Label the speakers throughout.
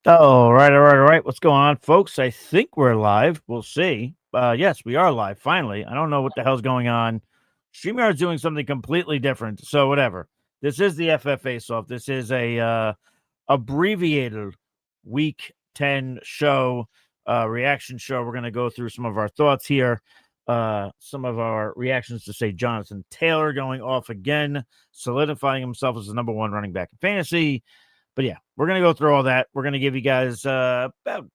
Speaker 1: All right, all right, all right. What's going on, folks? I think we're live. We'll see. Yes, we are live. Finally, I don't know what the hell's going on. StreamYard's doing something completely different. So whatever. This is the FF Face-Off. This is a abbreviated Week 10 show, reaction show. We're gonna go through some of our thoughts here. Some of our reactions to say Jonathan Taylor going off again, solidifying himself as the number one running back in fantasy. But yeah, we're going to go through all that. We're going to give you guys about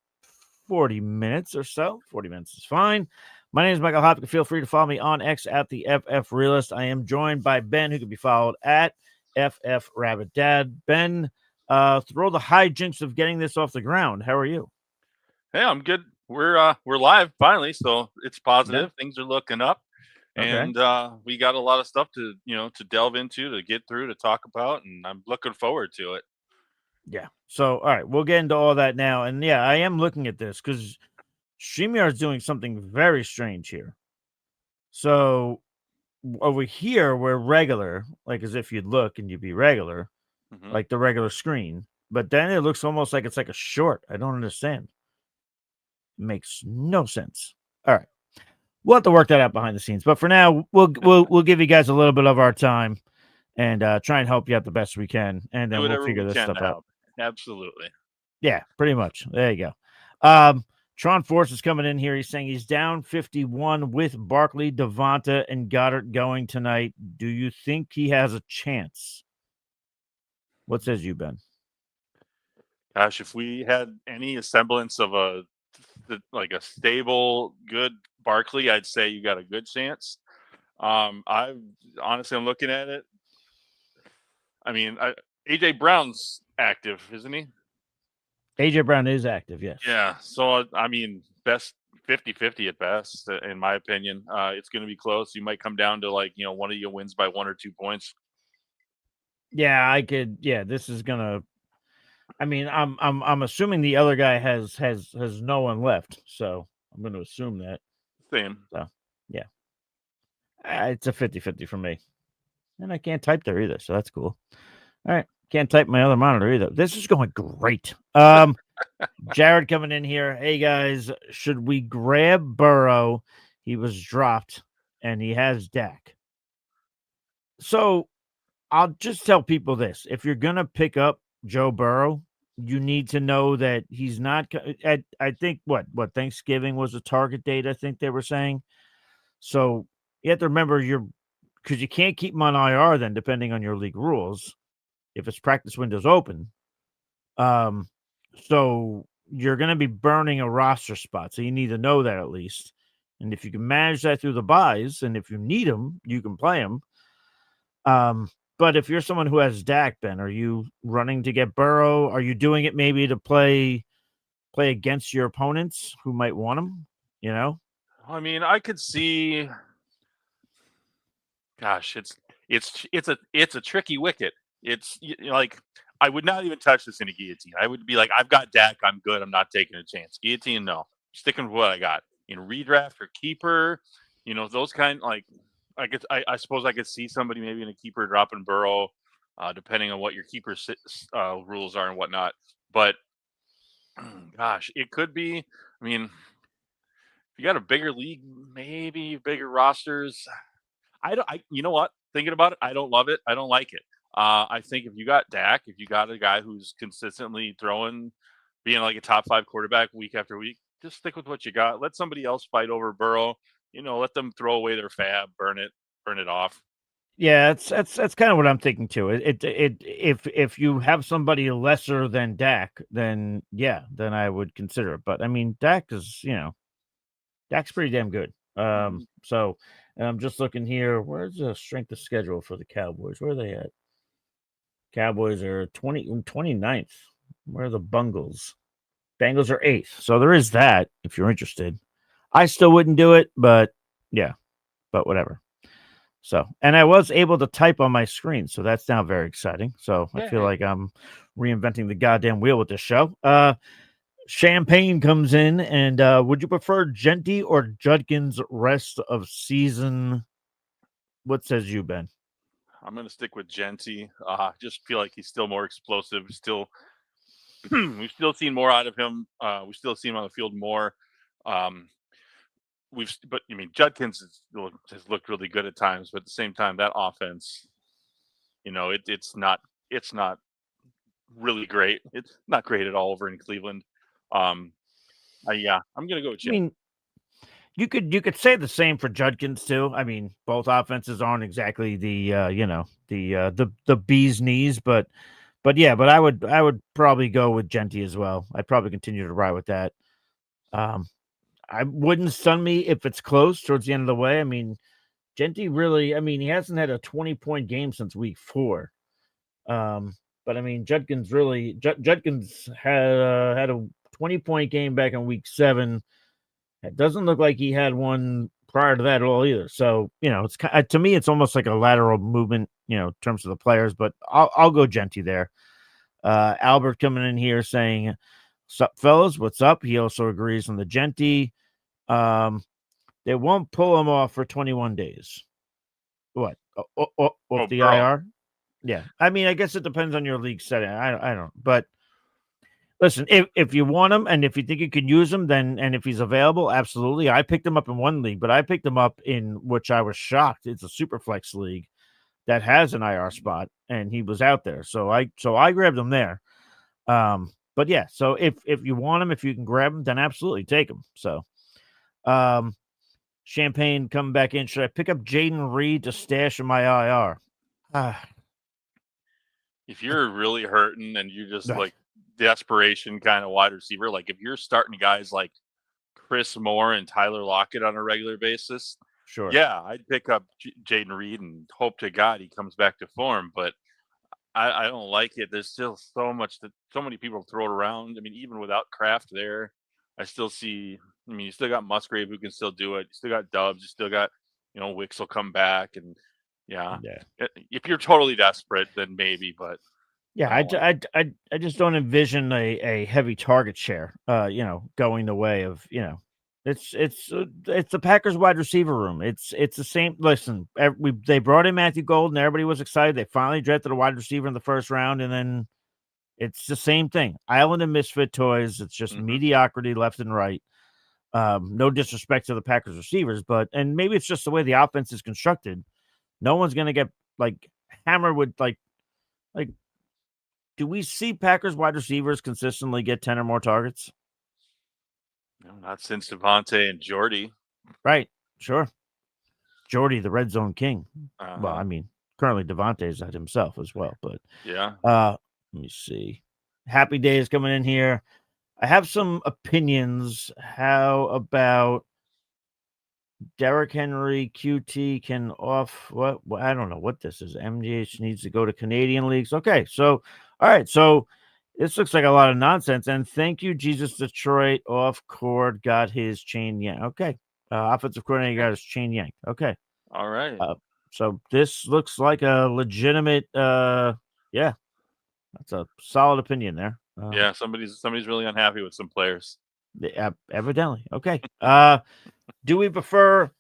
Speaker 1: 40 minutes or so. 40 minutes is fine. My name is Michael Hopkins. Feel free to follow me on X at the FF Realist. I am joined by Ben, who can be followed at FF Rabbit Dad. Ben, throw the hijinks of getting this off the ground. How are you?
Speaker 2: Hey, I'm good. We're live finally, so it's positive.
Speaker 1: Yeah.
Speaker 2: Things are looking up,
Speaker 1: Okay.
Speaker 2: and we got a lot of stuff to delve into, to get through, to talk about, and I'm looking forward to it.
Speaker 1: Yeah. So, all right, we'll get into all that now. And yeah, I am looking at this because StreamYard's doing something very strange here. So over here, we're regular, like as if you'd look and you'd be regular, like the regular screen. But then it looks almost like it's like a short. I don't understand. It makes no sense. All right. We'll have to work that out behind the scenes. But for now, we'll give you guys a little bit of our time and try and help you out the best we can. And then we'll figure this stuff out.
Speaker 2: Absolutely.
Speaker 1: Yeah, pretty much. There you go. Tron Force is coming in here. He's saying he's down 51 with Barkley, Devonta, and Goddard going tonight. Do you think he has a chance? What says you, Ben?
Speaker 2: Gosh, if we had any semblance of a stable, good Barkley, I'd say you got a good chance. I'm looking at it. I mean, AJ Brown's active, isn't he?
Speaker 1: AJ Brown is active, yes.
Speaker 2: Yeah. So, I mean, best 50-50 at best, in my opinion. It's going to be close. You might come down to one of you wins by 1 or 2 points.
Speaker 1: Yeah, I could. Yeah, this is gonna. I mean, I'm assuming the other guy has no one left, so I'm going to assume that.
Speaker 2: Same.
Speaker 1: So, yeah, it's a 50-50 for me, and I can't type there either, so that's cool. All right, can't type my other monitor either. This is going great. Jared coming in here. Hey guys, should we grab Burrow? He was dropped, and he has Dak. So I'll just tell people this: if you're gonna pick up Joe Burrow, you need to know that he's not at, I think what Thanksgiving was the target date, I think they were saying. So you have to remember because you can't keep him on IR then, depending on your league rules, if it's practice windows open. So you're going to be burning a roster spot. So you need to know that at least. And if you can manage that through the buys, and if you need them, you can play them. But if you're someone who has Dak, Ben, are you running to get Burrow? Are you doing it maybe to play against your opponents who might want him? You know?
Speaker 2: I mean, I could see. Gosh, it's a tricky wicket. It's like I would not even touch this in a guillotine. I would be like, I've got Dak, I'm good. I'm not taking a chance. Guillotine, no. Sticking with what I got. In redraft or keeper, those kind I suppose I could see somebody maybe in a keeper dropping Burrow, depending on what your keeper rules are and whatnot. But gosh, it could be. I mean, if you got a bigger league, maybe bigger rosters. You know what? Thinking about it, I don't love it. I don't like it. I think if you got Dak, if you got a guy who's consistently throwing, being like a top 5 quarterback week after week, just stick with what you got. Let somebody else fight over Burrow. Let them throw away their fab, burn it off.
Speaker 1: Yeah, that's kind of what I'm thinking too. If you have somebody lesser than Dak, then yeah, then I would consider it. But I mean, Dak's pretty damn good. So and I'm just looking here. Where's the strength of schedule for the Cowboys? Where are they at? Cowboys are 29th. Where are the Bungles? Bengals are 8th. So there is that if you're interested. I still wouldn't do it, but yeah, but whatever. So, and I was able to type on my screen, so that's now very exciting. So I feel like I'm reinventing the goddamn wheel with this show. Champagne comes in, and would you prefer Genty or Judkins rest of season? What says you, Ben?
Speaker 2: I'm going to stick with Genty. Just feel like he's still more explosive, still we've still seen more out of him. We've still seen him on the field more. Um, but I mean, Judkins has looked really good at times, but at the same time, that offense, it's not really great. It's not great at all over in Cleveland. Um, yeah, I'm gonna go with
Speaker 1: I
Speaker 2: Jet.
Speaker 1: mean, you could say the same for Judkins too. I mean, both offenses aren't exactly the bee's knees, but yeah, but I would probably go with Genty as well. I'd probably continue to ride with that. Um, I wouldn't stun me if it's close towards the end of the way. I mean, Genty really, I mean, he hasn't had a 20-point game since week 4. But I mean, Judkins had a 20-point game back in week 7. It doesn't look like he had one prior to that at all either. So, it's to me, it's almost like a lateral movement, in terms of the players, but I'll go Genty there. Albert coming in here saying, "Sup, fellas? What's up?" He also agrees on the Genty. They won't pull him off for 21 days. What? Off the
Speaker 2: Bro.
Speaker 1: IR? Yeah. I mean, I guess it depends on your league setting. I don't. But listen, if you want him and if you think you can use him, then and if he's available, absolutely. I picked him up in one league, but I picked him up in which I was shocked. It's a super flex league that has an IR spot, and he was out there. So I grabbed him there. But yeah, so if you want him, if you can grab him, then absolutely take him. So Champagne coming back in. Should I pick up Jaden Reed to stash in my IR?
Speaker 2: If you're really hurting and you just
Speaker 1: Ugh.
Speaker 2: like desperation kind of wide receiver, like if you're starting guys like Chris Moore and Tyler Lockett on a regular basis,
Speaker 1: Sure.
Speaker 2: yeah, I'd pick up Jaden Reed and hope to God he comes back to form. But I don't like it. There's still so many people throw it around. I mean, even without Kraft there, I still see. I mean, you still got Musgrave who can still do it. You still got Dubs. You still got, Wicks will come back, and yeah.
Speaker 1: Yeah.
Speaker 2: If you're totally desperate, then maybe. But
Speaker 1: Yeah,
Speaker 2: I don't like.
Speaker 1: I just don't envision a heavy target share, going the way of, it's the Packers wide receiver room. It's the same. Listen, they brought in Matthew Golden. Everybody was excited. They finally drafted a wide receiver in the first round, and then it's the same thing. Island and misfit toys. It's just mediocrity left and right. No disrespect to the Packers receivers, and maybe it's just the way the offense is constructed. No one's gonna get like hammered with like. Do we see Packers wide receivers consistently get 10 or more targets?
Speaker 2: No, not since Devontae and Jordy.
Speaker 1: Right. Sure. Jordy, the red zone king. Well,
Speaker 2: Uh-huh.
Speaker 1: I mean, currently Devontae's at himself as well, but
Speaker 2: Yeah.
Speaker 1: let me see. Happy Days coming in here. I have some opinions. How about Derrick Henry QT can off what? I don't know what this is. MGH needs to go to Canadian leagues. Okay, so all right, so this looks like a lot of nonsense. And thank you, Jesus Detroit. Off cord got his chain yanked. Okay, offensive coordinator got his chain yanked. Okay,
Speaker 2: All right.
Speaker 1: so this looks like a legitimate. Yeah, that's a solid opinion there.
Speaker 2: Yeah, somebody's really unhappy with some players.
Speaker 1: Evidently. Okay. Do we prefer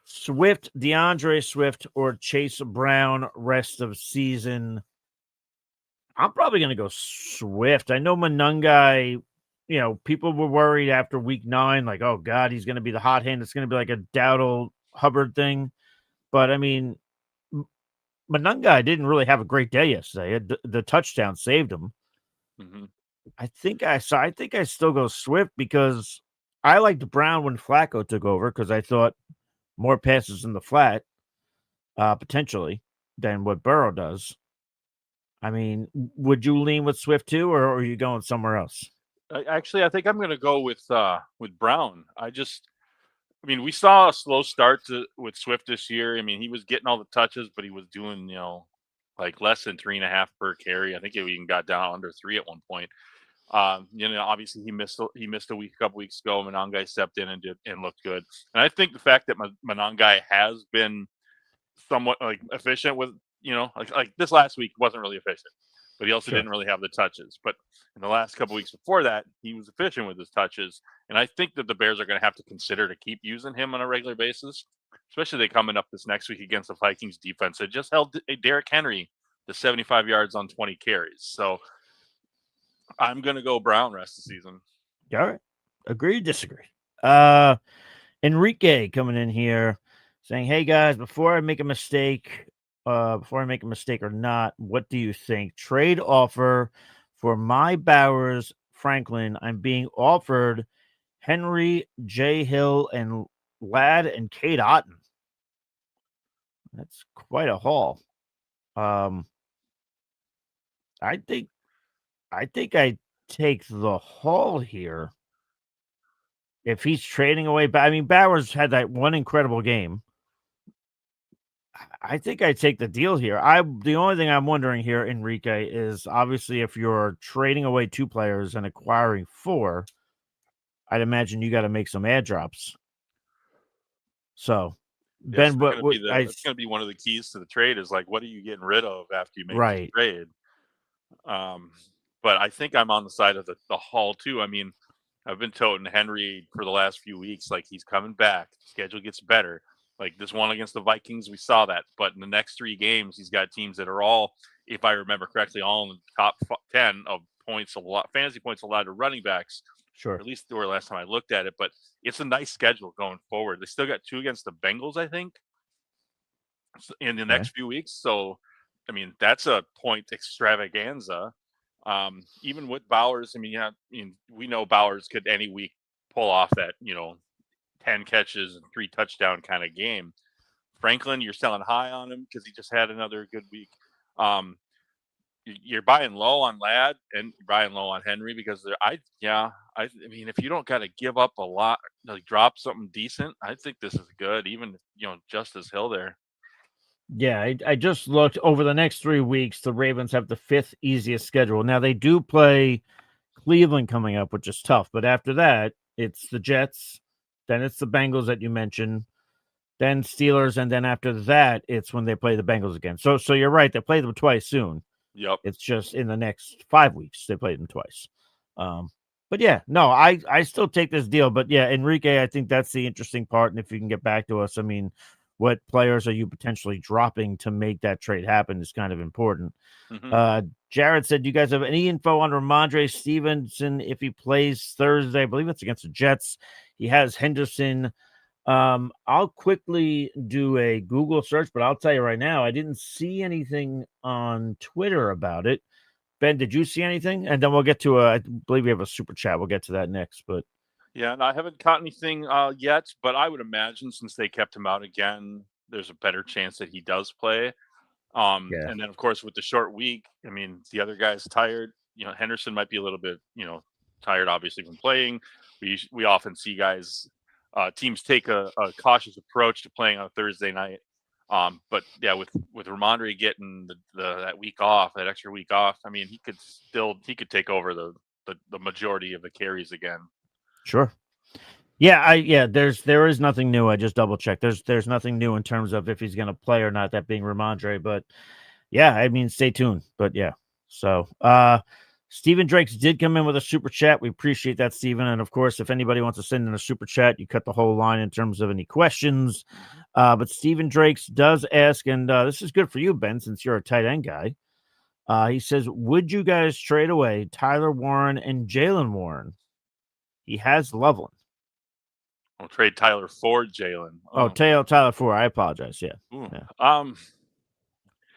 Speaker 1: Swift, DeAndre Swift, or Chase Brown rest of season? I'm probably going to go Swift. I know Monangai, people were worried after week 9, like, oh, God, he's going to be the hot hand. It's going to be like a Dowdle Hubbard thing. But, I mean, Monangai didn't really have a great day yesterday. The touchdown saved him.
Speaker 2: Mm-hmm.
Speaker 1: I think I still go Swift because I liked Brown when Flacco took over because I thought more passes in the flat, potentially, than what Burrow does. I mean, would you lean with Swift too, or are you going somewhere else?
Speaker 2: Actually, I think I'm going to go with Brown. I mean, we saw a slow start with Swift this year. I mean, he was getting all the touches, but he was doing, like less than 3.5 per carry. I think it even got down under 3 at one point. Obviously he missed a week a couple weeks ago. Monangai stepped in and looked good. And I think the fact that Monangai has been somewhat like efficient with, like this last week wasn't really efficient, but he also didn't really have the touches. But in the last couple weeks before that, he was efficient with his touches. And I think that the Bears are going to have to consider to keep using him on a regular basis, especially they coming up this next week against the Vikings defense. It just held Derrick Henry to 75 yards on 20 carries. So I'm gonna go Brown rest of the season.
Speaker 1: All right. Agree, disagree. Enrique coming in here saying, "Hey guys, before I make a mistake or not, what do you think? Trade offer for my Bowers Franklin. I'm being offered Henry, J. Hill, and Ladd and Kate Otten. That's quite a haul. Um, I think I take the haul here. If he's trading away, I mean, Bowers had that one incredible game. I think I take the deal here. The only thing I'm wondering here, Enrique, is obviously if you're trading away 2 players and acquiring 4, I'd imagine you got to make some add drops. So,
Speaker 2: It's
Speaker 1: Ben,
Speaker 2: gonna be that's gonna be one of the keys to the trade is like, what are you getting rid of after you make this
Speaker 1: right?
Speaker 2: trade? But I think I'm on the side of the haul too. I mean, I've been toting Henry for the last few weeks, like he's coming back. The schedule gets better. Like this one against the Vikings, we saw that. But in the next 3 games, he's got teams that are all, if I remember correctly, all in the top 10 of points, fantasy points allowed to running backs.
Speaker 1: Sure.
Speaker 2: Or at least the last time I looked at it. But it's a nice schedule going forward. They still got 2 against the Bengals, I think, in the next few weeks. So, I mean, that's a point extravaganza. Even with Bowers, I mean, we know Bowers could any week pull off that, 10 catches and 3 touchdown kind of game. Franklin, you're selling high on him because he just had another good week. You're buying low on Ladd and you're buying low on Henry because I mean, if you don't got to give up a lot, like drop something decent, I think this is good. Even, Justice Hill there.
Speaker 1: Yeah, I just looked over the next 3 weeks. The Ravens have the 5th easiest schedule. Now they do play Cleveland coming up, which is tough. But after that, it's the Jets, then it's the Bengals that you mentioned, then Steelers, and then after that, it's when they play the Bengals again. So you're right. They play them twice soon.
Speaker 2: Yep.
Speaker 1: It's just in the next 5 weeks they play them twice. But yeah, no, I still take this deal. But yeah, Enrique, I think that's the interesting part. And if you can get back to us, I mean, what players are you potentially dropping to make that trade happen is kind of important.
Speaker 2: Mm-hmm.
Speaker 1: Jared said, "Do you guys have any info on Ramondre Stevenson if he plays Thursday? I believe it's against the Jets. He has Henderson." I'll quickly do a Google search, but I'll tell you right now, I didn't see anything on Twitter about it. Ben, did you see anything? And then we'll get to I believe we have a super chat. We'll get to that next, but
Speaker 2: Yeah, and I haven't caught anything yet, but I would imagine since they kept him out again, there's a better chance that he does play.
Speaker 1: yeah,
Speaker 2: And then of course with the short week, I mean, the other guy's tired. Henderson might be a little bit, tired obviously from playing. We often see guys, teams take a cautious approach to playing on a Thursday night. But yeah, with Ramondre getting that week off, that extra week off, I mean, he could take over the majority of the carries again.
Speaker 1: sure. Yeah, there is nothing new. I just double checked. There's nothing new in terms of if he's going to play or not, that being Ramondre, but yeah, I mean, stay tuned. But yeah. So, Stephen Drakes did come in with a super chat. We appreciate that, Stephen. And of course, if anybody wants to send in a super chat, you cut the whole line in terms of any questions. But Stephen Drakes does ask, and this is good for you, Ben, since you're a tight end guy. He says, "Would you guys trade away Tyler Warren and Jalen Warren? He has Loveland."
Speaker 2: I'll trade Tyler for Jalen.
Speaker 1: Oh, Tyler Ford. I apologize. Yeah. Yeah.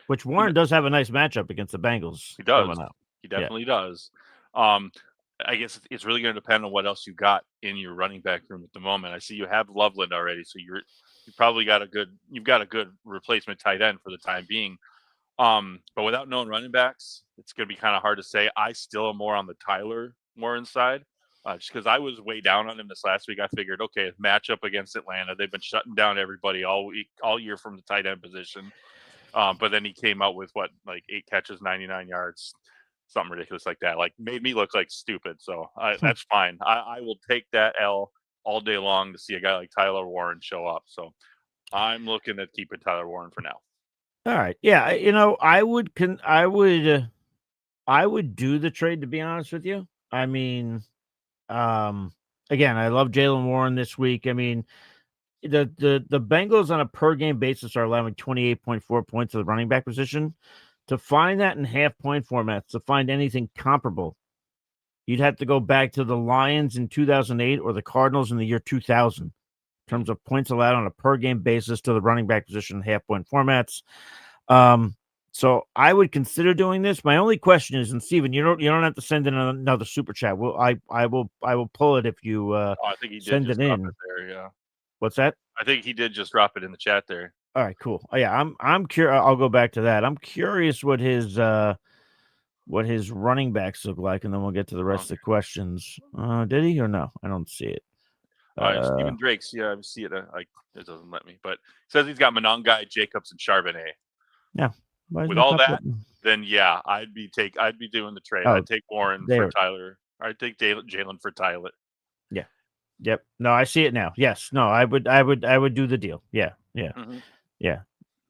Speaker 1: Which Warren does have a nice matchup against the Bengals.
Speaker 2: He does. He definitely does. I guess it's really going to depend on what else you got in your running back room at the moment. I see you have Loveland already, so you probably got a good replacement tight end for the time being. But without knowing running backs, it's going to be kind of hard to say. I still am more on the Tyler Warren side. Just because I was way down on him this last week, I figured, okay, matchup against Atlanta. They've been shutting down everybody all year from the tight end position. But then he came out with 8 catches, 99 yards, something ridiculous like that. Like made me look like stupid. So that's fine. I will take that L all day long to see a guy like Tyler Warren show up. So I'm looking at keeping Tyler Warren for now.
Speaker 1: All right. Yeah. I would do the trade, to be honest with you. I mean, again, I love Jalen Warren this week. I mean, the Bengals on a per game basis are allowing 28.4 points to the running back position. To find that in half point formats, to find anything comparable you'd have to go back to the Lions in 2008 or the Cardinals in the year 2000 in terms of points allowed on a per game basis to the running back position in half point formats. So I would consider doing this. My only question is, and Steven, you don't have to send in another super chat. Well, I will pull it if you
Speaker 2: I think he did
Speaker 1: send
Speaker 2: just
Speaker 1: it
Speaker 2: drop
Speaker 1: in.
Speaker 2: it there. Yeah.
Speaker 1: What's that?
Speaker 2: I think he did just drop it in the chat there.
Speaker 1: All right, cool. Oh, yeah, I'm curious. I'll go back to that. I'm curious what his running backs look like, and then we'll get to the rest of the questions. Did he or no? I don't see it.
Speaker 2: Stephen Drake's. Yeah, I see it. It doesn't let me, but it says he's got Monongai, Jacobs, and Charbonnet.
Speaker 1: Yeah.
Speaker 2: With all that, then yeah, I'd be doing the trade. I'd take Warren for Tyler. I'd take Jalen for Tyler.
Speaker 1: Yeah. Yep. No, I see it now. Yes. No, I would do the deal. Yeah. Yeah.
Speaker 2: Mm-hmm.
Speaker 1: Yeah.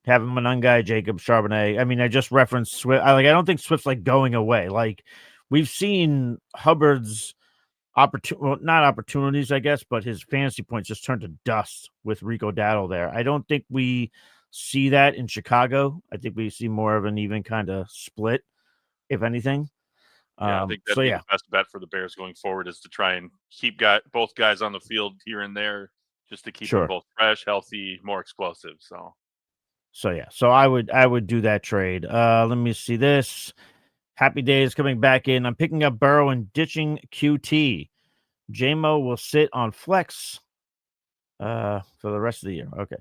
Speaker 1: Having Monongai, Jacobs, Charbonnet. I mean, I just referenced Swift. I don't think Swift's like going away. Like we've seen Hubbard's not opportunities, I guess, but his fantasy points just turned to dust with Rico Dowdle there. I don't think we see that in Chicago. I think we see more of an even kind of split, if anything.
Speaker 2: Yeah, I think that'd be the best bet for the Bears going forward is to try and keep both guys on the field here and there, just to keep them both fresh, healthy, more explosive.
Speaker 1: So I would do that trade. Let me see this. Happy Days coming back in. I'm picking up Burrow and ditching QT. JMO will sit on flex for the rest of the year. Okay.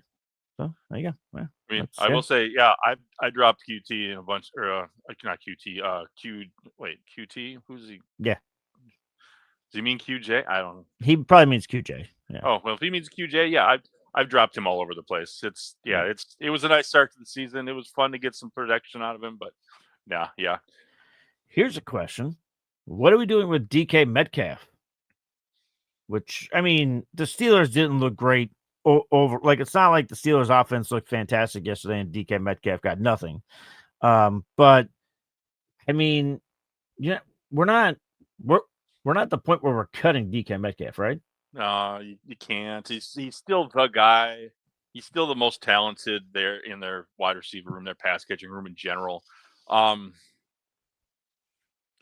Speaker 1: So there you go. Well,
Speaker 2: I mean, I will say, yeah, I dropped QT in a bunch, or not QT, QT. Who's he?
Speaker 1: Yeah.
Speaker 2: Does he mean QJ? I don't know.
Speaker 1: He probably means QJ. Yeah.
Speaker 2: Oh, well, if he means QJ, yeah, I've dropped him all over the place. It was a nice start to the season. It was fun to get some production out of him, but yeah.
Speaker 1: Here's a question. What are we doing with DK Metcalf? Which, I mean, the Steelers didn't look great over. Like, it's not like the Steelers offense looked fantastic yesterday and DK Metcalf got nothing. But I mean, we're not at the point where we're cutting DK Metcalf, right?
Speaker 2: No, you can't. He's still the guy. He's still the most talented there in their wide receiver room, their pass catching room in general.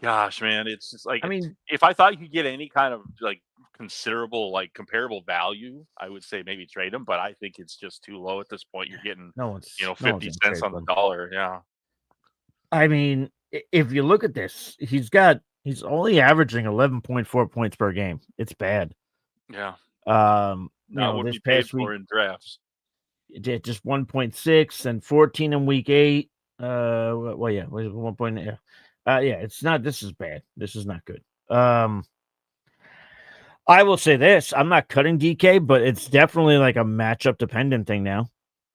Speaker 2: Gosh, man, it's just like, I mean, if I thought you could get any kind of like considerable, like comparable value, I would say maybe trade him. But I think it's just too low at this point. You're getting 50 cents on the dollar. Yeah.
Speaker 1: I mean, if you look at this, he's only averaging 11.4 points per game. It's bad.
Speaker 2: Yeah.
Speaker 1: What
Speaker 2: we paid for in drafts.
Speaker 1: Just 1.6 and 14 in week 8. Well, yeah, 1. It's not. This is bad. This is not good. I will say this: I'm not cutting DK, but it's definitely like a matchup dependent thing now.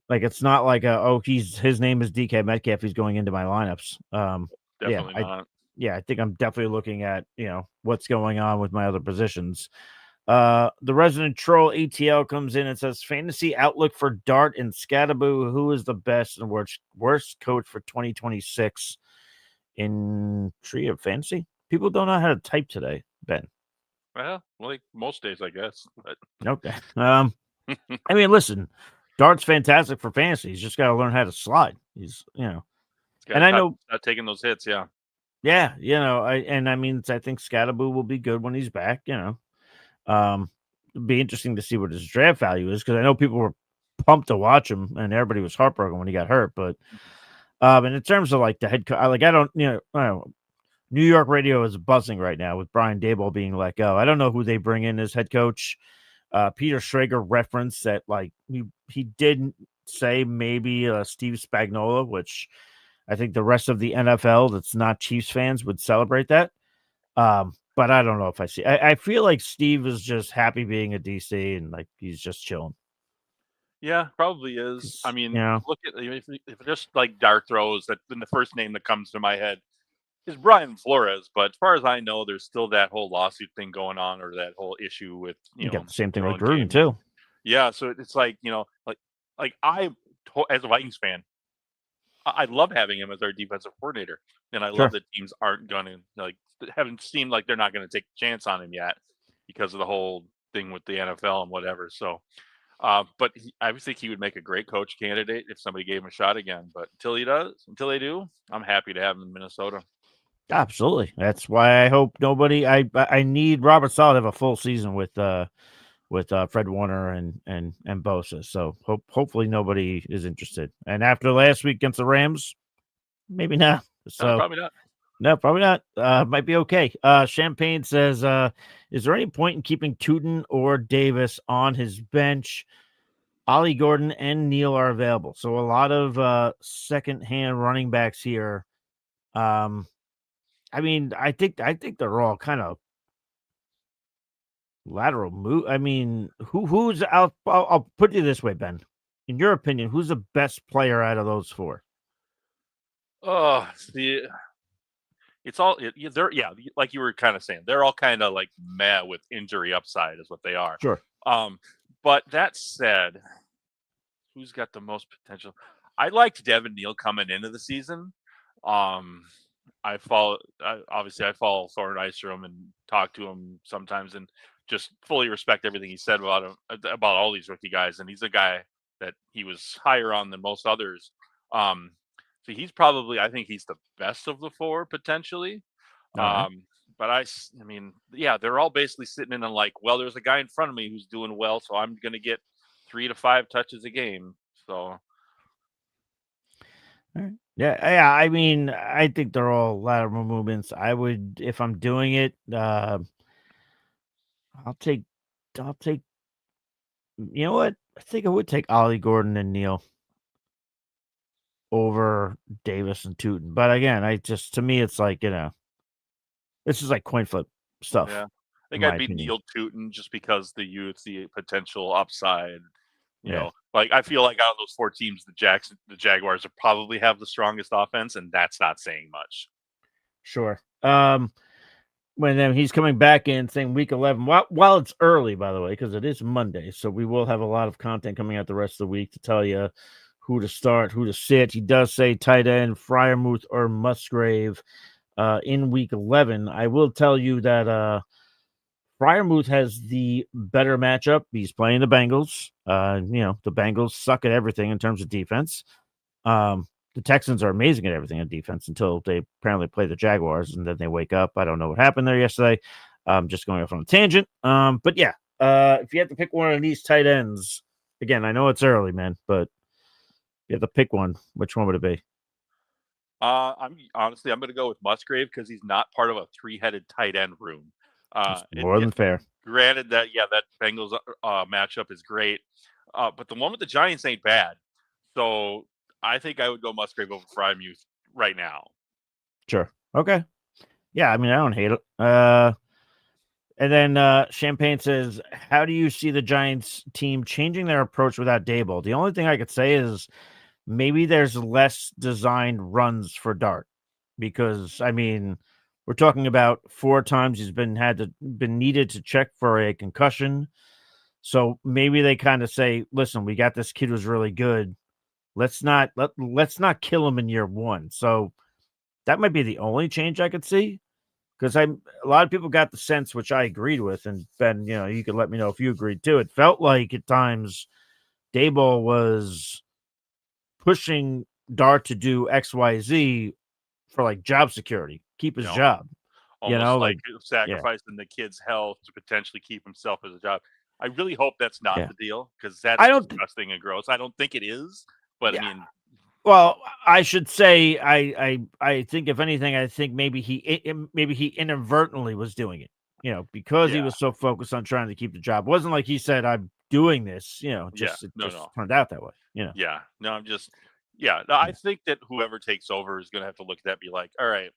Speaker 1: Like it's not like his name is DK Metcalf. He's going into my lineups.
Speaker 2: Definitely not.
Speaker 1: I think I'm definitely looking at what's going on with my other positions. The resident troll ATL comes in and says fantasy outlook for Dart and Scattaboo. Who is the best and worst coach for 2026 in Tree of Fantasy? People don't know how to type today, Ben.
Speaker 2: Well, like most days, I guess. But...
Speaker 1: Okay. I mean, listen, Dart's fantastic for fantasy. He's just got to learn how to slide. He's
Speaker 2: and I know not taking those hits. Yeah.
Speaker 1: Yeah. I think Scattaboo will be good when he's back. It'd be interesting to see what his draft value is because I know people were pumped to watch him and everybody was heartbroken when he got hurt. But and in terms of like the head coach, I don't know. New York radio is buzzing right now with Brian Daboll being let go. I don't know who they bring in as head coach. Peter Schrager referenced that like he didn't say maybe Steve Spagnuolo, which I think the rest of the NFL that's not Chiefs fans would celebrate that. But I don't know if I see. I feel like Steve is just happy being a DC and like he's just chilling.
Speaker 2: Yeah, probably is. I mean, look at if just like dart throws, that then the first name that comes to my head is Brian Flores. But as far as I know, there's still that whole lawsuit thing going on, or that whole issue with
Speaker 1: got the same thing with Gruden too.
Speaker 2: Yeah, so it's like like I as a Vikings fan, I love having him as our defensive coordinator, and I love that teams aren't going to haven't seemed like they're not going to take a chance on him yet because of the whole thing with the NFL and whatever. So. But I think he would make a great coach candidate if somebody gave him a shot again. But until they do, I'm happy to have him in Minnesota.
Speaker 1: Absolutely. That's why I hope nobody. I need Robert Sala to have a full season with Fred Warner and Bosa. So hopefully nobody is interested. And after last week against the Rams, maybe not.
Speaker 2: No,
Speaker 1: So
Speaker 2: probably not.
Speaker 1: no, probably not. Might be okay. Champagne says, is there any point in keeping Tootin or Davis on his bench? Ollie Gordon and Neal are available. So a lot of second-hand running backs here. I mean, I think they're all kind of lateral move. I mean, who's out? I'll put it this way, Ben. In your opinion, who's the best player out of those four?
Speaker 2: Oh, it's all they're like you were kind of saying, they're all kind of like meh with injury upside is what they are.
Speaker 1: Sure.
Speaker 2: But that said, who's got the most potential? I liked Devin Neal coming into the season. Obviously I follow Thor Nystrom and talk to him sometimes, and just fully respect everything he said about him, about all these rookie guys. And he's a guy that he was higher on than most others. So he's probably, I think he's the best of the four potentially.
Speaker 1: Right.
Speaker 2: But I mean, yeah, they're all basically sitting in and like, well, there's a guy in front of me who's doing well, so I'm going to get 3 to 5 touches a game. So
Speaker 1: Yeah. I mean, I think they're all lateral movements. I would, if I'm doing it, I'll take. You know what? I think I would take Ollie Gordon and Neal over Davis and Tootin. But again, to me, it's like this is like coin flip stuff.
Speaker 2: yeah, I
Speaker 1: In
Speaker 2: think
Speaker 1: my
Speaker 2: I'd be
Speaker 1: opinion.
Speaker 2: Neil Tootin just because the youth, the potential upside.
Speaker 1: Yeah.
Speaker 2: Like I feel like out of those 4 teams, the Jaguars would probably have the strongest offense, and that's not saying much.
Speaker 1: Sure. When then he's coming back in saying week 11, while it's early, by the way, because it is Monday. So we will have a lot of content coming out the rest of the week to tell you who to start, who to sit. He does say tight end, Fryermuth or Musgrave in week 11. I will tell you that Fryermuth has the better matchup. He's playing the Bengals. The Bengals suck at everything in terms of defense. The Texans are amazing at everything on defense until they apparently play the Jaguars, and then they wake up. I don't know what happened there yesterday. Just going off on a tangent. But yeah, if you have to pick one of these tight ends, again, I know it's early, man, but you have to pick one. Which one would it be?
Speaker 2: I'm going to go with Musgrave because he's not part of a 3-headed tight end room.
Speaker 1: It's more than fair.
Speaker 2: Granted that that Bengals matchup is great, but the one with the Giants ain't bad. So I think I would go Musgrave over Frymuth right now.
Speaker 1: Sure. Okay. Yeah, I mean, I don't hate it. And then Champagne says, how do you see the Giants team changing their approach without Daboll? The only thing I could say is maybe there's less designed runs for Dart because, I mean, we're talking about 4 times he's been needed to check for a concussion. So maybe they kind of say, listen, we got this kid who's really good. Let's not kill him in year 1. So that might be the only change I could see. Because a lot of people got the sense, which I agreed with, and Ben, you could let me know if you agreed too. It felt like at times Daboll was pushing Dart to do X, Y, Z for like job security, keep his job.
Speaker 2: Almost like
Speaker 1: yeah.
Speaker 2: sacrificing the kid's health to potentially keep himself as a job. I really hope that's not the deal because that's disgusting and gross. I don't think it is, but I mean,
Speaker 1: well, I should say, I think if anything, I think maybe he inadvertently was doing it, because he was so focused on trying to keep the job. It wasn't like he said, "I'm doing this," it just turned out that way.
Speaker 2: Yeah, no, I'm just, no, I think that whoever takes over is going to have to look at that, and be like, all right,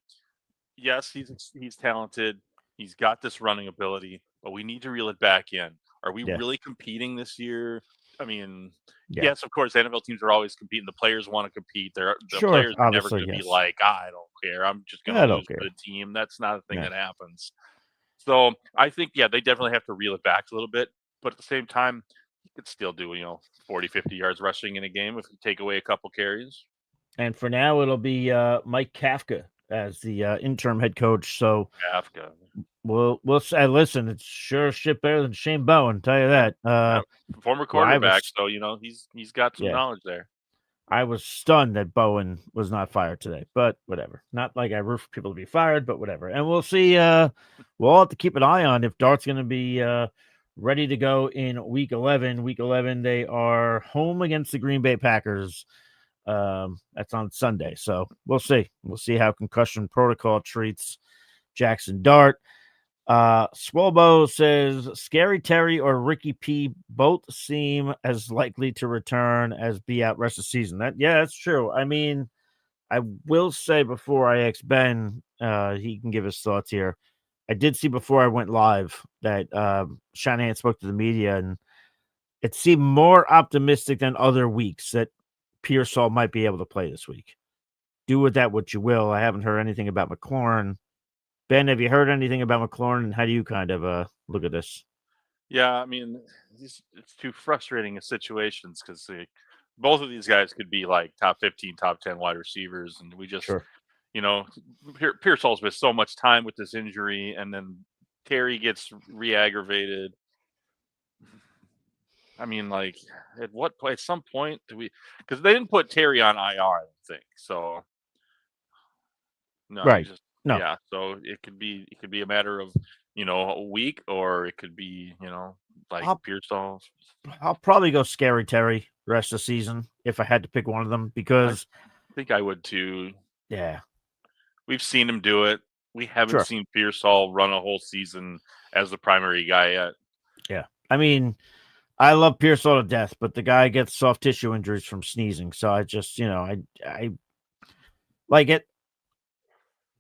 Speaker 2: yes, he's talented, he's got this running ability, but we need to reel it back in. Are we really competing this year? I mean, yes, of course, NFL teams are always competing. The players want to compete. The players are never going to be like, I don't care. I'm just going to lose for the team. That's not a thing that happens. So I think, they definitely have to reel it back a little bit. But at the same time, you could still do, 40, 50 yards rushing in a game if you take away a couple carries.
Speaker 1: And for now, it'll be Mike Kafka as the interim head coach. So
Speaker 2: Kafka.
Speaker 1: We'll say, listen, it's sure shit better than Shane Bowen, tell you that.
Speaker 2: Former quarterback, so he's got some knowledge there.
Speaker 1: I was stunned that Bowen was not fired today, but whatever. Not like I root for people to be fired, but whatever. And we'll see. We'll have to keep an eye on if Dart's going to be ready to go in week 11. Week 11, they are home against the Green Bay Packers. That's on Sunday. So we'll see. We'll see how concussion protocol treats Jackson Dart. Swolbo says Scary Terry or Ricky P both seem as likely to return as be out rest of the season. That's true. I mean, I will say before I ask Ben, he can give his thoughts here. I did see before I went live that Shanahan spoke to the media, and it seemed more optimistic than other weeks that Pearsall might be able to play this week. Do with that what you will. I haven't heard anything about McLaurin. Ben, have you heard anything about McLaurin, and how do you kind of look at this?
Speaker 2: Yeah, I mean, it's too frustrating of situations because both of these guys could be like top 15, top 10 wide receivers, and we just,
Speaker 1: Sure.
Speaker 2: Pearsall's missed so much time with this injury, and then Terry gets re-aggravated. I mean, like, at some point do we? Because they didn't put Terry on IR, I don't think so. No,
Speaker 1: Right. No.
Speaker 2: yeah. So it could be a matter of a week, or it could be like Pearsall.
Speaker 1: I'll probably go Scary Terry rest of the season if I had to pick one of them because
Speaker 2: I think I would too.
Speaker 1: Yeah,
Speaker 2: we've seen him do it. We haven't seen Pearsall run a whole season as the primary guy yet.
Speaker 1: Yeah, I mean, I love Pearsall to death, but the guy gets soft tissue injuries from sneezing, so I just I like it.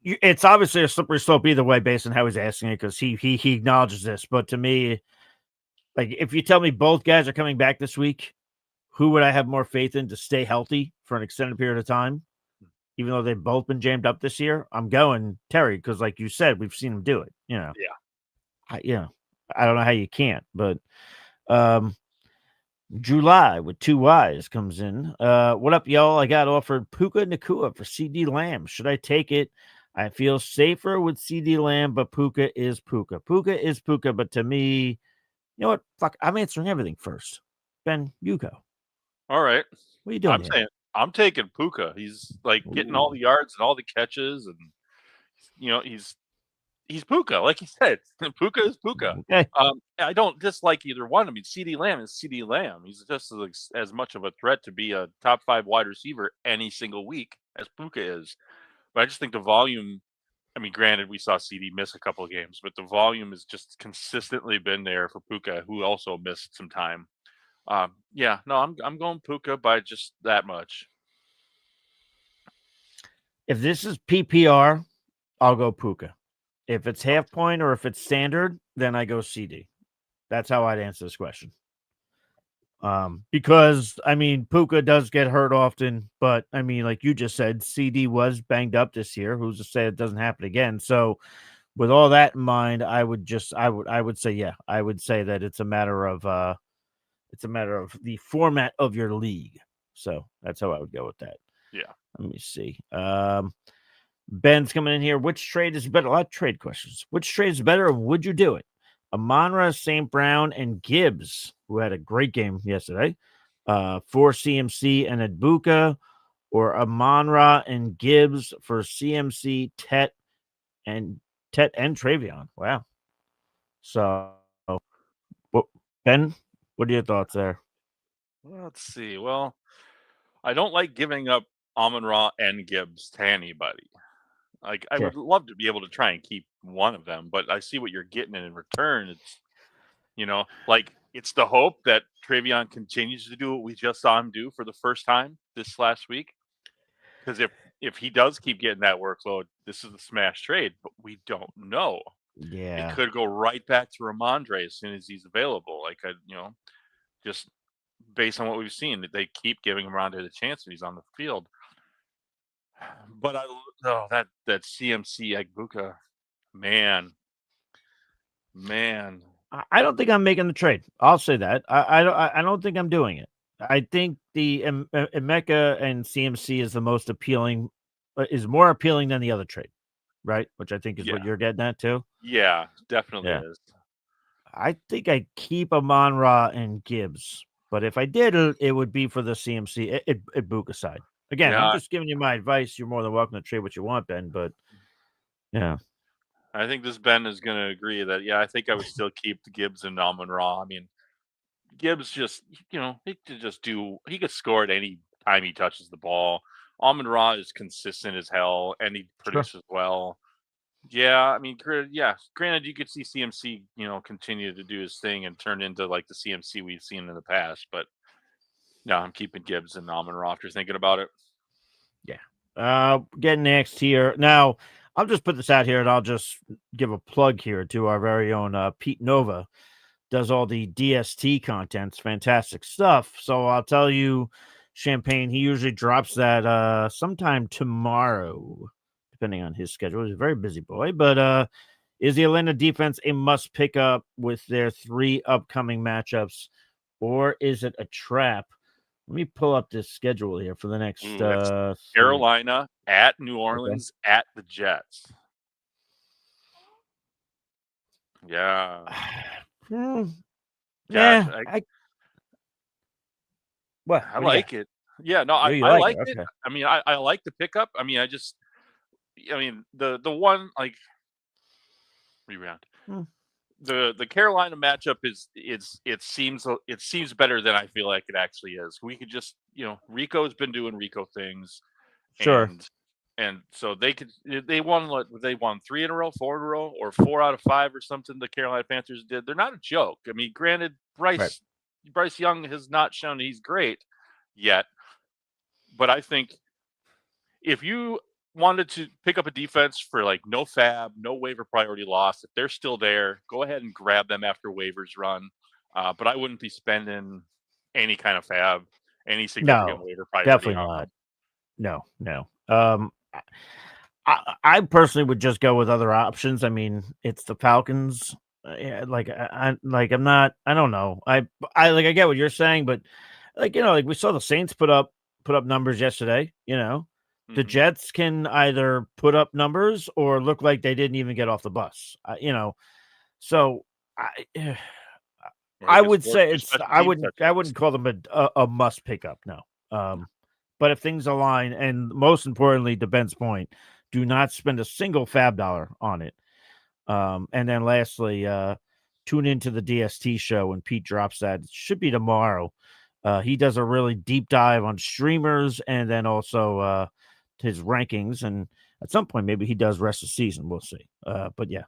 Speaker 1: It's obviously a slippery slope either way based on how he's asking it because he acknowledges this. But to me, like if you tell me both guys are coming back this week, who would I have more faith in to stay healthy for an extended period of time? Even though they've both been jammed up this year, I'm going Terry because, like you said, we've seen him do it.
Speaker 2: Yeah.
Speaker 1: I don't know how you can't, but July with 2 Y's comes in. What up, y'all? I got offered Puka Nacua for CD Lamb. Should I take it? I feel safer with CD Lamb, but Puka is Puka. Puka is Puka, but to me, you know what? Fuck, I'm answering everything first. Ben, you go.
Speaker 2: All right.
Speaker 1: What are you doing?
Speaker 2: I'm taking Puka. He's like getting all the yards and all the catches, and he's Puka, like you said. Puka is Puka.
Speaker 1: Okay.
Speaker 2: I don't dislike either one. I mean, CD Lamb is CD Lamb. He's just as much of a threat to be a top 5 wide receiver any single week as Puka is. But I just think the volume. I mean, granted, we saw CD miss a couple of games, but the volume has just consistently been there for Puka, who also missed some time. I'm going Puka by just that much.
Speaker 1: If this is PPR, I'll go Puka. If it's half point or if it's standard, then I go CD. That's how I'd answer this question. Because I mean, Puka does get hurt often, but I mean, like you just said, CD was banged up this year. Who's to say it doesn't happen again? So, with all that in mind, I would say I would say that it's a matter of the format of your league. So that's how I would go with that.
Speaker 2: Yeah.
Speaker 1: Let me see. Ben's coming in here. Which trade is better? A lot of trade questions. Which trade is better? Would you do it? Amon-Ra, St. Brown, and Gibbs, who had a great game yesterday, for CMC and Adbuka, or Amon-Ra and Gibbs for CMC, Tet, and Travion. Wow. So, Ben, what are your thoughts there?
Speaker 2: Let's see. Well, I don't like giving up Amon-Ra and Gibbs to anybody. Like, I would love to be able to try and keep one of them, but I see what you're getting in return. It's, it's the hope that Travion continues to do what we just saw him do for the first time this last week. Because if he does keep getting that workload, this is a smash trade, but we don't know.
Speaker 1: Yeah.
Speaker 2: It could go right back to Ramondre as soon as he's available. Just based on what we've seen, that they keep giving Ramondre the chance when he's on the field. But that CMC Agbuka, man.
Speaker 1: I don't think I'm making the trade. I'll say that. I don't think I'm doing it. I think the Emeka and CMC is the most appealing, is more appealing than the other trade, right? Which I think is what you're getting at too.
Speaker 2: Yeah, definitely is.
Speaker 1: I think I keep Amon-Ra and Gibbs But if I did, it would be for the CMC at Buka side. Again, I'm
Speaker 2: Yeah,
Speaker 1: just giving you my advice. You're more than welcome to trade what you want, Ben. But yeah,
Speaker 2: I think this Ben is going to agree that, yeah, I think I would still keep the Gibbs and Amon Ra. I mean, Gibbs just, he could score at any time he touches the ball. Amon Ra is consistent as hell, and he
Speaker 1: sure.
Speaker 2: produces well. Yeah, I mean, granted, you could see CMC, continue to do his thing and turn into like the CMC we've seen in the past. But no, I'm keeping Gibbs and Amon Ra after thinking about it.
Speaker 1: Yeah. Getting next here. Now, I'll just put this out here and I'll just give a plug here to our very own Pete Nova. Does all the DST content. It's fantastic stuff. So I'll tell you, Champagne, he usually drops that sometime tomorrow, depending on his schedule. He's a very busy boy. But is the Atlanta defense a must pick up with their 3 upcoming matchups, or is it a trap? Let me pull up this schedule here for the next
Speaker 2: It's Carolina, at New Orleans, at the Jets. Yeah.
Speaker 1: Yeah.
Speaker 2: I like it. Yeah, no, I like it.
Speaker 1: Okay.
Speaker 2: I mean, I like the pickup. I mean, the one like rebound. The Carolina matchup it seems better than I feel like it actually is. We could just, Rico's been doing Rico things.
Speaker 1: Sure.
Speaker 2: And so they won 3 in a row, 4 in a row, or 4 out of 5 or something. The Carolina Panthers did. They're not a joke. I mean, granted, Bryce Young has not shown he's great yet, but I think if you wanted to pick up a defense for like no fab, no waiver priority loss, if they're still there, go ahead and grab them after waivers run. But I wouldn't be spending any kind of fab, any significant waiver priority.
Speaker 1: Definitely not. No. I personally would just go with other options. I mean, it's the Falcons. I'm not. I don't know. I get what you're saying, but we saw the Saints put up numbers yesterday. The Jets can either put up numbers or look like they didn't even get off the bus. So I would say I wouldn't call them a must pick up. No. But if things align, and most importantly, to Ben's point, do not spend a single fab dollar on it. And then lastly, tune into the DST show when Pete drops that. It should be tomorrow. He does a really deep dive on streamers and then also his rankings. And at some point, maybe he does rest of the season. We'll see. But yeah,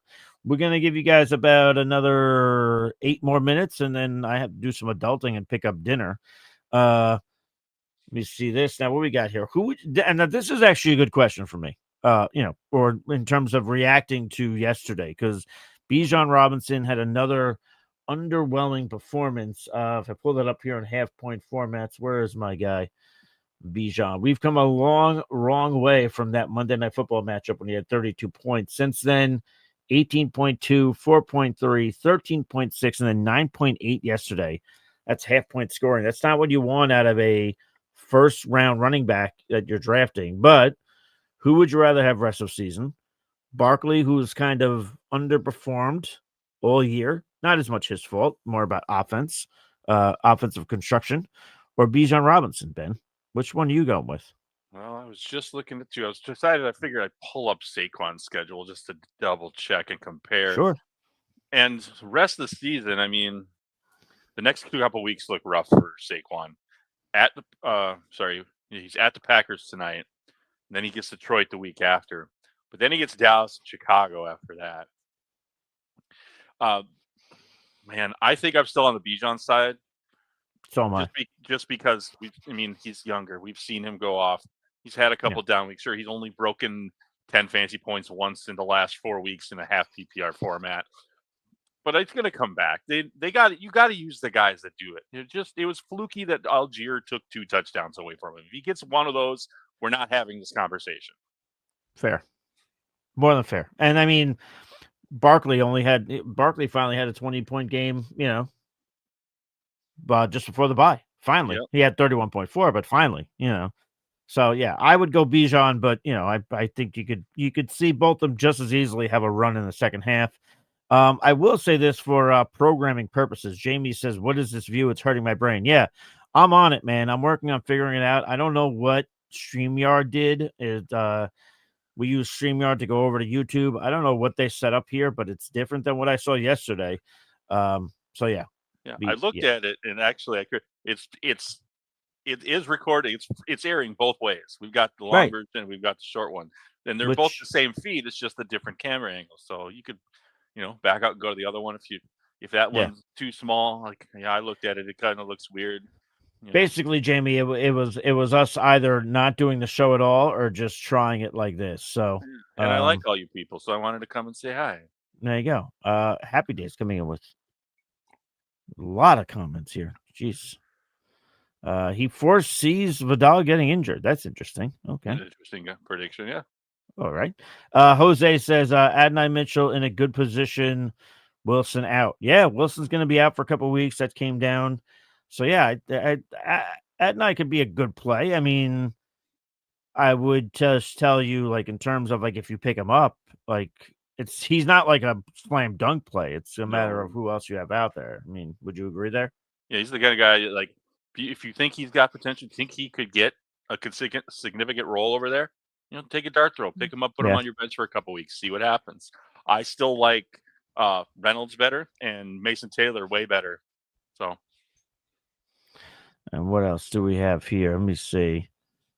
Speaker 1: we're going to give you guys about another 8 more minutes, and then I have to do some adulting and pick up dinner. Let me see this. Now, what we got here? And this is actually a good question for me, or in terms of reacting to yesterday, because Bijan Robinson had another underwhelming performance. If I pull that up here in half-point formats, where is my guy, Bijan? We've come a wrong way from that Monday Night Football matchup when he had 32 points. Since then, 18.2, 4.3, 13.6, and then 9.8 yesterday. That's half-point scoring. That's not what you want out of a first-round running back that you're drafting. But who would you rather have rest of season? Barkley, who's kind of underperformed all year. Not as much his fault, more about offensive construction. Or Bijan Robinson, Ben? Which one are you going with?
Speaker 2: Well, I was just looking at 2. I figured I'd pull up Saquon's schedule just to double check and compare.
Speaker 1: Sure.
Speaker 2: And rest of the season, I mean, the next couple weeks look rough for Saquon. He's at the Packers tonight. And then he gets Detroit the week after. But then he gets Dallas and Chicago after that. Man, I think I'm still on the Bijan side.
Speaker 1: So am I.
Speaker 2: Just because he's younger. We've seen him go off. He's had a couple down weeks. Sure, he's only broken 10 fantasy points once in the last 4 weeks in a half PPR format. But it's going to come back. You got to use the guys that do it. It was fluky that Algier took 2 touchdowns away from him. If he gets one of those, we're not having this conversation.
Speaker 1: Fair. More than fair. And I mean, Barkley finally had a 20-point game, but just before the bye. Finally. He had 31.4, but finally, So yeah, I would go Bijan, but I think you could see both of them just as easily have a run in the second half. I will say this for programming purposes. Jamie says, "What is this view? It's hurting my brain." Yeah, I'm on it, man. I'm working on figuring it out. I don't know what StreamYard did. We use StreamYard to go over to YouTube. I don't know what they set up here, but it's different than what I saw yesterday. So yeah,
Speaker 2: Yeah, I looked at it, and actually, I could. It is recording. It's airing both ways. We've got the long
Speaker 1: right.
Speaker 2: version, we've got the short one, and they're both
Speaker 1: Which
Speaker 2: the same feed. It's just a different camera angle. So you could, back out and go to the other one if that
Speaker 1: yeah,
Speaker 2: one's too small. Like, yeah, I looked at it. It kind of looks weird.
Speaker 1: basically, Jamie, it was us either not doing the show at all or just trying it like this. So
Speaker 2: And I like all you people, so I wanted to come and say hi.
Speaker 1: there you go. Happy Days coming in with a lot of comments here. Jeez. He foresees Vidal getting injured. That's interesting. Okay.
Speaker 2: An interesting prediction, yeah.
Speaker 1: All right. Jose says Adonai Mitchell in a good position. Wilson out. Yeah, Wilson's going to be out for a couple of weeks. That came down. So yeah, Adonai could be a good play. I mean, I would just tell you, like, in terms of like if you pick him up, like he's not like a slam dunk play. It's a matter of who else you have out there. I mean, would you agree there?
Speaker 2: Yeah, he's the kind of guy like if you think he's got potential, think he could get a significant role over there. Take a dart throw, pick him up, put him
Speaker 1: Yeah.
Speaker 2: on your bench for a couple weeks, see what happens. I still like Reynolds better and Mason Taylor way better. So,
Speaker 1: and what else do we have here? Let me see.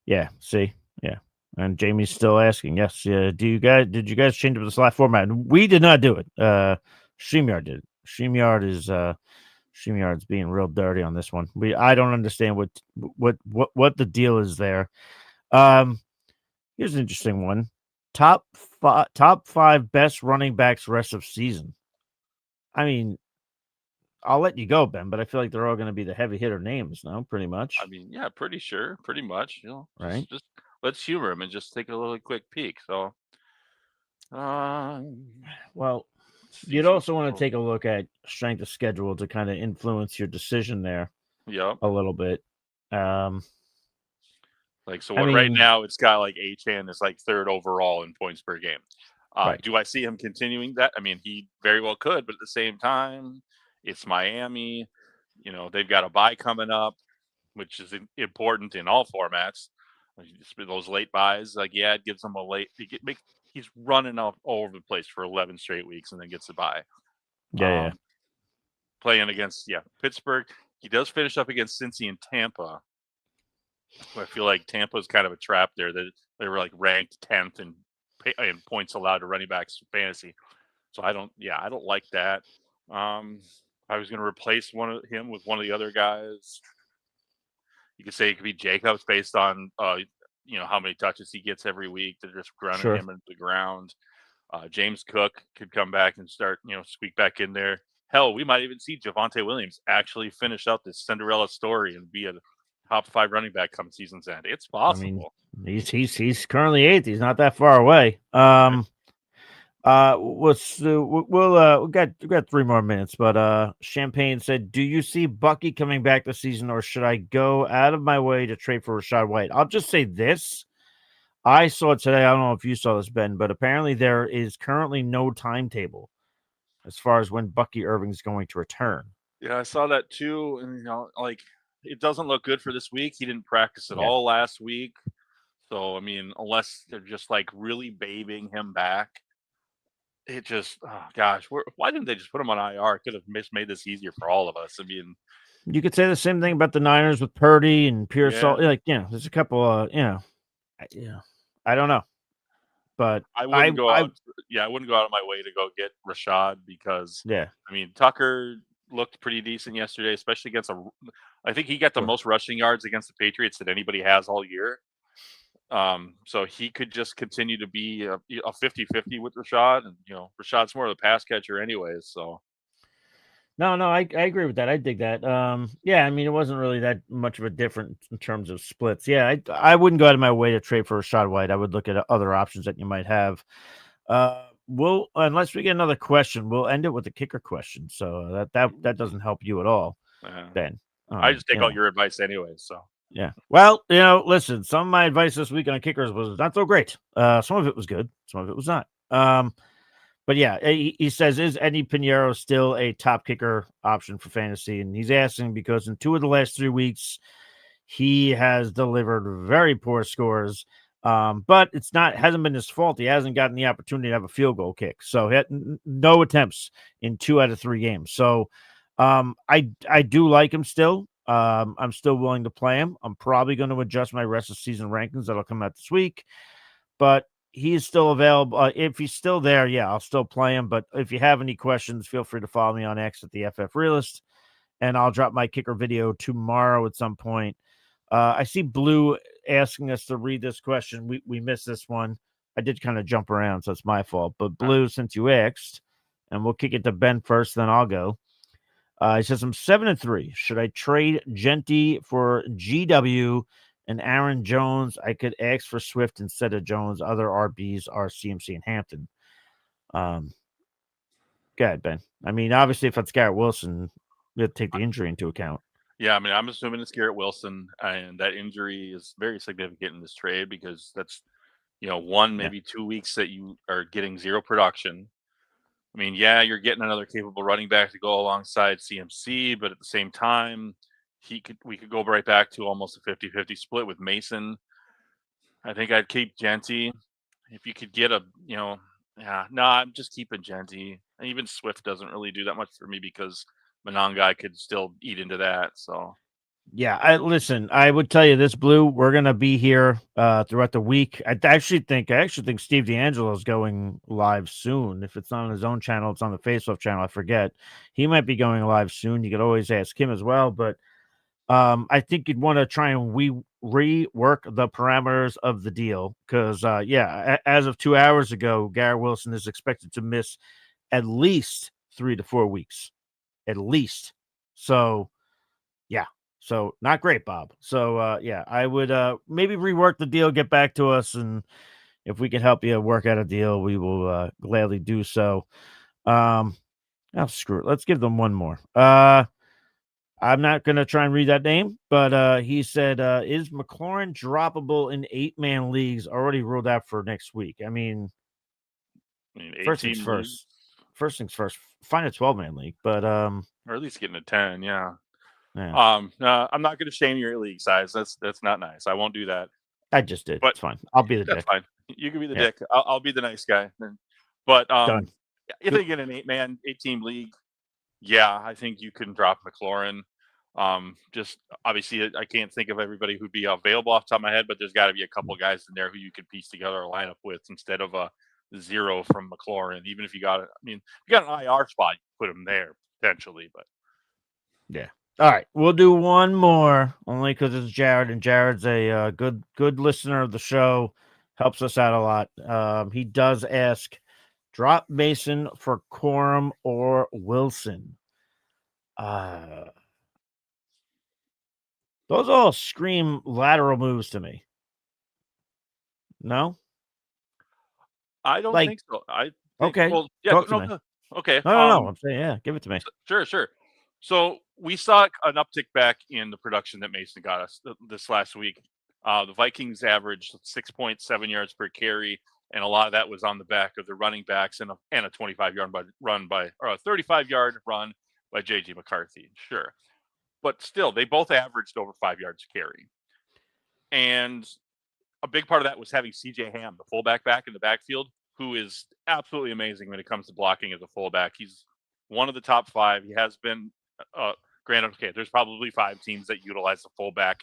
Speaker 1: Yeah, see, yeah. And Jamie's still asking. Yes, did you guys change up the slot format? We did not do it. StreamYard did. StreamYard's being real dirty on this one. I don't understand what the deal is there. Here's an interesting one. Top five best running backs rest of season. I mean, I'll let you go, Ben, but I feel like they're all going to be the heavy hitter names now, pretty much.
Speaker 2: I mean, yeah, pretty much.
Speaker 1: Right.
Speaker 2: Just let's humor him and just take a little quick peek. So,
Speaker 1: well, you'd also want to take a look at strength of schedule to kind of influence your decision there.
Speaker 2: Yep.
Speaker 1: A little bit.
Speaker 2: Right now it's got like Achane is like third overall in points per game.
Speaker 1: Right.
Speaker 2: Do I see him continuing that? I mean, he very well could, but at the same time, it's Miami. They've got a bye coming up, which is important in all formats. Those late buys, it gives them a late. He's running all over the place for 11 straight weeks and then gets a bye.
Speaker 1: Yeah.
Speaker 2: Playing against Pittsburgh, he does finish up against Cincy and Tampa. I feel like Tampa's kind of a trap there. That they were like ranked 10th in points allowed to running backs for fantasy. So I don't like that. I was going to replace him with one of the other guys. You could say it could be Jacobs based on how many touches he gets every week. They're just grounding him into the ground. James Cook could come back and start squeak back in there. Hell, we might even see Javonte Williams actually finish out this Cinderella story and be a top 5 running back come season's end. It's possible.
Speaker 1: I mean, he's currently 8th. He's not that far away. We got 3 more minutes, but Champagne said, "Do you see Bucky coming back this season, or should I go out of my way to trade for Rachaad White?" I'll just say this. I saw it today. I don't know if you saw this, Ben, but apparently there is currently no timetable as far as when Bucky Irving's going to return.
Speaker 2: Yeah, I saw that too. And it doesn't look good for this week. He didn't practice at all last week. So, I mean, unless they're just like really babying him back, it just, oh gosh, why didn't they just put him on IR? Could have made this easier for all of us. I mean,
Speaker 1: you could say the same thing about the Niners with Purdy and Pearsall. There's a couple of, I don't know. But
Speaker 2: I wouldn't go out. I wouldn't go out of my way to go get Rachaad because, I mean, Tucker looked pretty decent yesterday, especially against I think he got the most rushing yards against the Patriots that anybody has all year. So he could just continue to be a 50-50 with Rachaad, and Rashaad's more of a pass catcher anyways. So
Speaker 1: no, I agree with that. I dig that. I mean, it wasn't really that much of a difference in terms of splits. Yeah, I wouldn't go out of my way to trade for Rachaad White. I would look at other options that you might have. Unless we get another question, we'll end it with a kicker question. So that doesn't help you at all, Ben.
Speaker 2: I just take all your advice anyway. So
Speaker 1: yeah. Well, listen, some of my advice this week on kickers was not so great. Some of it was good. Some of it was not. But yeah, he says, is Eddie Pinheiro still a top kicker option for fantasy? And he's asking because in 2 of the last 3 weeks, he has delivered very poor scores. But it's not hasn't been his fault. He hasn't gotten the opportunity to have a field goal kick. So he had no attempts in 2 out of 3 games. So I do like him still. I'm still willing to play him. I'm probably going to adjust my rest of season rankings that'll come out this week. But he is still available. If he's still there, yeah, I'll still play him. But if you have any questions, feel free to follow me on X at the FF Realist, and I'll drop my kicker video tomorrow at some point. I see Blue asking us to read this question. We missed this one. I did kind of jump around, so it's my fault. But Blue, since you asked, and we'll kick it to Ben first, then I'll go. He says, I'm 7-3. Should I trade Genty for GW and Aaron Jones? I could ask for Swift instead of Jones. Other RBs are CMC and Hampton. Go ahead, Ben. I mean, obviously, if it's Garrett Wilson, we have to take the injury into account.
Speaker 2: Yeah, I mean, I'm assuming it's Garrett Wilson, and that injury is very significant in this trade because that's, 1, maybe 2 weeks that you are getting zero production. I mean, yeah, you're getting another capable running back to go alongside CMC, but at the same time, we could go right back to almost a 50-50 split with Mason. I think I'd keep Genty. If you could get I'm just keeping Genty. And even Swift doesn't really do that much for me because Monangai could still eat into that. So
Speaker 1: yeah, I would tell you this, Blue, we're gonna be here throughout the week. I actually think Steve D'Angelo is going live soon. If it's not on his own channel, it's on the Face-Off channel. I forget. He might be going live soon. You could always ask him as well. But I think you'd want to try and rework the parameters of the deal because as of 2 hours ago, Garrett Wilson is expected to miss at least 3 to 4 weeks. At least. So yeah. So not great, Bob. So I would maybe rework the deal, get back to us, and if we can help you work out a deal, we will gladly do so. Screw it. Let's give them one more. I'm not gonna try and read that name, but he said, is McLaurin droppable in 8-man leagues? Already ruled out for next week. I mean first things first. First things first. Find a 12-man league, but
Speaker 2: or at least getting a 10, yeah.
Speaker 1: Yeah.
Speaker 2: No, I'm not going to shame your league size. That's not nice. I won't do that.
Speaker 1: I just did.
Speaker 2: But
Speaker 1: it's fine. I'll be the
Speaker 2: that's
Speaker 1: dick.
Speaker 2: fine. You can be the dick. I'll be the nice guy. But
Speaker 1: Done.
Speaker 2: if they get an 8-team league, yeah, I think you can drop McLaurin. Just obviously, I can't think of everybody who'd be available off the top of my head, but there's got to be a couple guys in there who you could piece together a lineup with instead of a 0 from McLaurin. Even if you got you got an IR spot, you put him there potentially, but
Speaker 1: yeah. All right, we'll do one more only because it's Jared, and Jared's a good listener of the show, helps us out a lot. He does ask, drop Mason for Corum or Wilson. Those all scream lateral moves to me. No,
Speaker 2: I don't think so.
Speaker 1: Okay.
Speaker 2: Well, yeah. Okay.
Speaker 1: No. I'm saying, give it to me.
Speaker 2: Sure. So we saw an uptick back in the production that Mason got us this last week. The Vikings averaged 6.7 yards per carry, and a lot of that was on the back of the running backs and a 25-yard run by or a 35-yard run by J.J. McCarthy. Sure, but still, they both averaged over 5 yards carry, and a big part of that was having C.J. Ham, the fullback, back in the backfield, who is absolutely amazing when it comes to blocking as a fullback. He's one of the top 5. He has been. Granted, okay, there's probably 5 teams that utilize the fullback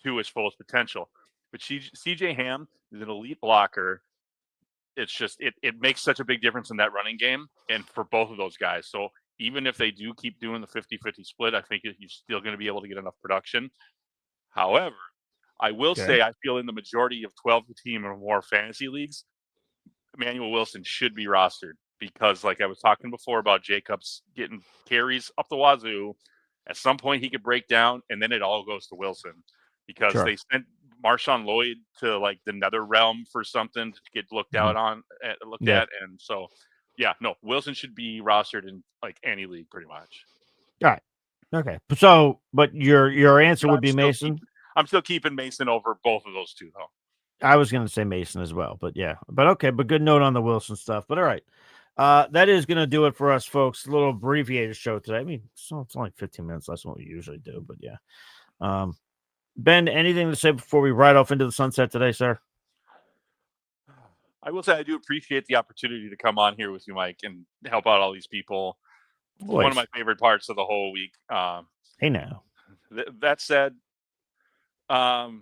Speaker 2: to his fullest potential, but CJ Ham is an elite blocker. It's just it makes such a big difference in that running game and for both of those guys. So even if they do keep doing the 50-50 split, I think you're still going to be able to get enough production. However, I will say I feel in the majority of 12-team or more fantasy leagues, Emmanuel Wilson should be rostered. Because, like I was talking before about Jacobs getting carries up the wazoo, at some point he could break down, and then it all goes to Wilson because they sent Marshawn Lloyd to like the nether realm for something to get looked at, and so Wilson should be rostered in like any league pretty much.
Speaker 1: All right, okay. So, but your answer would be Mason.
Speaker 2: I'm still keeping Mason over both of those two, though.
Speaker 1: I was going to say Mason as well, but okay. But good note on the Wilson stuff. But all right. That is going to do it for us, folks. A little abbreviated show today. I mean, it's only 15 minutes less than what we usually do, but yeah. Ben, anything to say before we ride off into the sunset today, sir?
Speaker 2: I will say I do appreciate the opportunity to come on here with you, Mike, and help out all these people. It's one of my favorite parts of the whole week.
Speaker 1: Hey, now.
Speaker 2: That said, no,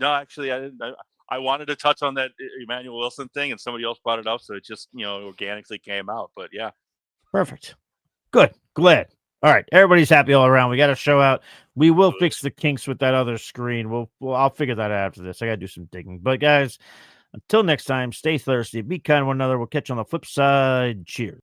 Speaker 2: actually, I didn't. I wanted to touch on that Emmanuel Wilson thing, and somebody else brought it up, so it just organically came out. But yeah,
Speaker 1: perfect, good, glad. All right, everybody's happy all around. We got a show out. We will fix the kinks with that other screen. I'll figure that out after this. I got to do some digging. But guys, until next time, stay thirsty, be kind to one another. We'll catch you on the flip side. Cheers.